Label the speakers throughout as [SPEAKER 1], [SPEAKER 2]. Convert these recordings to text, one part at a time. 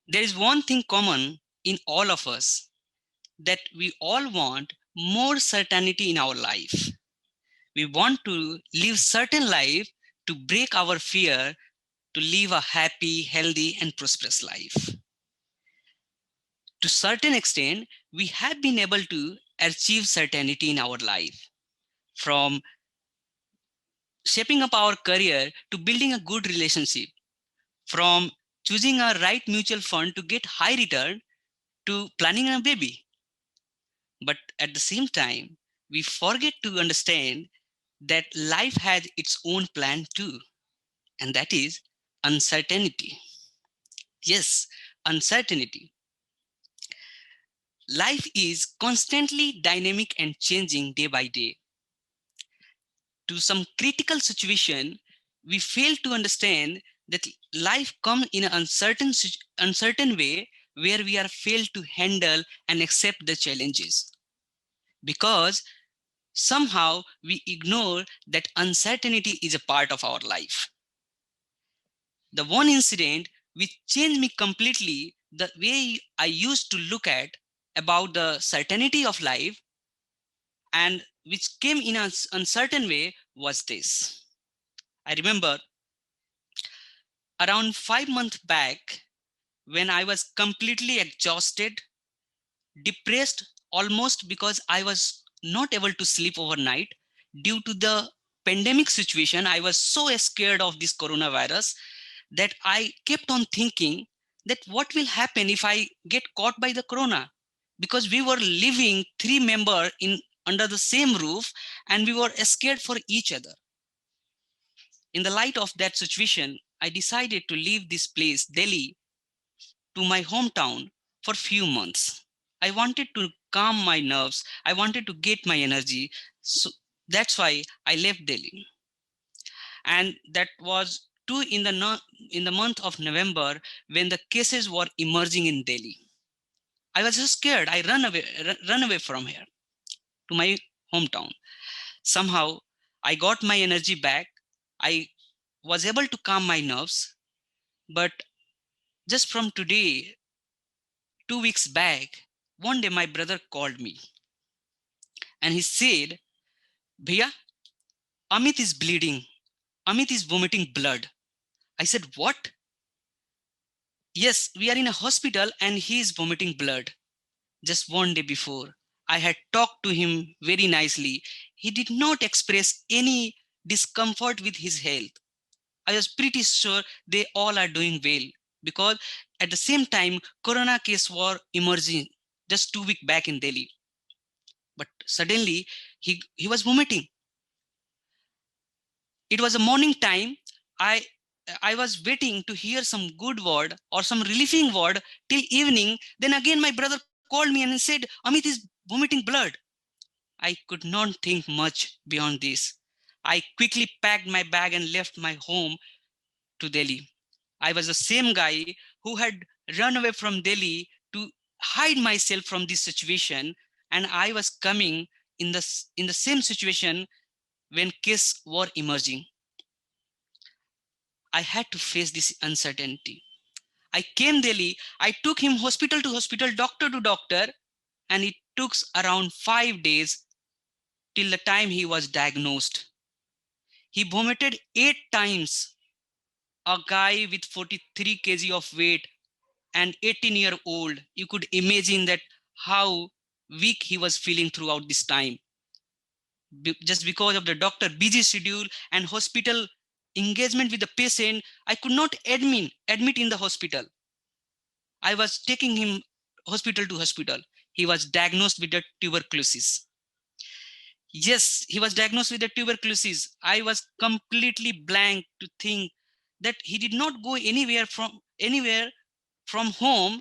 [SPEAKER 1] There is one thing common in all of us, that we all want more certainty in our life. We want to live certain life to break our fear, to live a happy, healthy, and prosperous life. To certain extent, we have been able to achieve certainty in our life, from shaping up our career to building a good relationship, from choosing a right mutual fund to get high return to planning a baby. But at the same time, we forget to understand that life has its own plan too, and that is uncertainty. Yes, uncertainty. Life is constantly dynamic and changing day by day. To some critical situation, we fail to understand that life comes in an uncertain way, where we are failed to handle and accept the challenges, because somehow we ignore that uncertainty is a part of our life. The one incident which changed me completely the way I used to look at about the certainty of life, and which came in an uncertain way, was this. I remember around 5 months back, when I was completely exhausted, depressed, almost because I was not able to sleep overnight due to the pandemic situation. I was so scared of this coronavirus that I kept on thinking that what will happen if I get caught by the corona, because we were living three members in under the same roof, and we were scared for each other. In the light of that situation, I decided to leave this place, Delhi, to my hometown for few months. I wanted to calm my nerves. I wanted to get my energy. So that's why I left Delhi. And that was too in the month of November, when the cases were emerging in Delhi. I was just scared. I run away from here to my hometown. Somehow I got my energy back. I was able to calm my nerves. But just from today, 2 weeks back, one day my brother called me and he said, Bhaiya, Amit is bleeding. Amit is vomiting blood. I said, what? Yes, we are in a hospital and he is vomiting blood. Just one day before, I had talked to him very nicely. He did not express any discomfort with his health. I was pretty sure they all are doing well, because at the same time, corona case were emerging just 2 weeks back in Delhi. But suddenly he was vomiting. It was a morning time. I was waiting to hear some good word or some relieving word till evening. Then again my brother called me and said, Amit is vomiting blood. I could not think much beyond this. I quickly packed my bag and left my home to Delhi. I was the same guy who had run away from Delhi to hide myself from this situation, and I was coming in the same situation when cases were emerging. I had to face this uncertainty. I came Delhi, I took him hospital to hospital, doctor to doctor, and it took around 5 days till the time he was diagnosed. He vomited 8 times. A guy with 43 kg of weight and 18-year-old, you could imagine that how weak he was feeling throughout this time. Just because of the doctor busy schedule and hospital engagement with the patient, I could not admit in the hospital. I was taking him hospital to hospital. He was diagnosed with the tuberculosis. Yes, he was diagnosed with the tuberculosis. I was completely blank to think that he did not go anywhere from home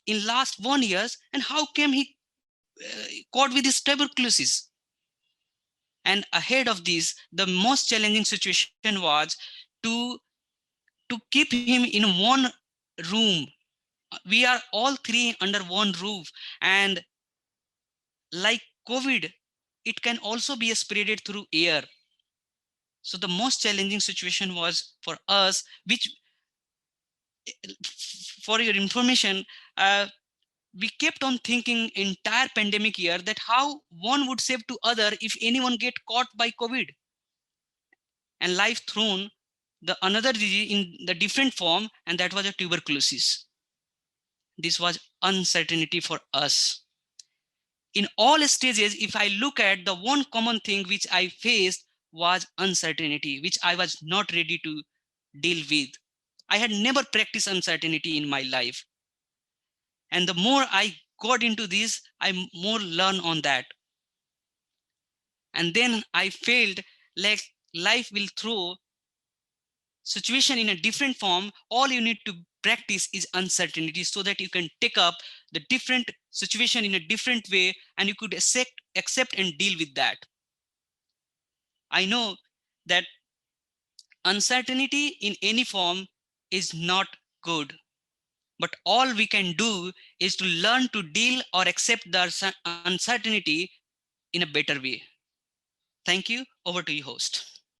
[SPEAKER 1] in last 1 year, and how came he caught with this tuberculosis? And ahead of this, the most challenging situation was to keep him in one room. We are all three under one roof, and like COVID, it can also be spreaded through air. So the most challenging situation was for us, which for your information, we kept on thinking entire pandemic year that how one would save to other if anyone get caught by COVID, and life thrown the another disease in the different form, and that was a tuberculosis. This was uncertainty for us. In all stages, if I look at the one common thing which I faced was uncertainty, which I was not ready to deal with. I had never practiced uncertainty in my life. And the more I got into this, I more learn on that. And then I felt like life will throw situation in a different form. All you need to practice is uncertainty so that you can take up the different situation in a different way and you could accept and deal with that. I know that uncertainty in any form is not good, but all we can do is to learn to deal or accept the uncertainty in a better way. Thank you. Over to you, host.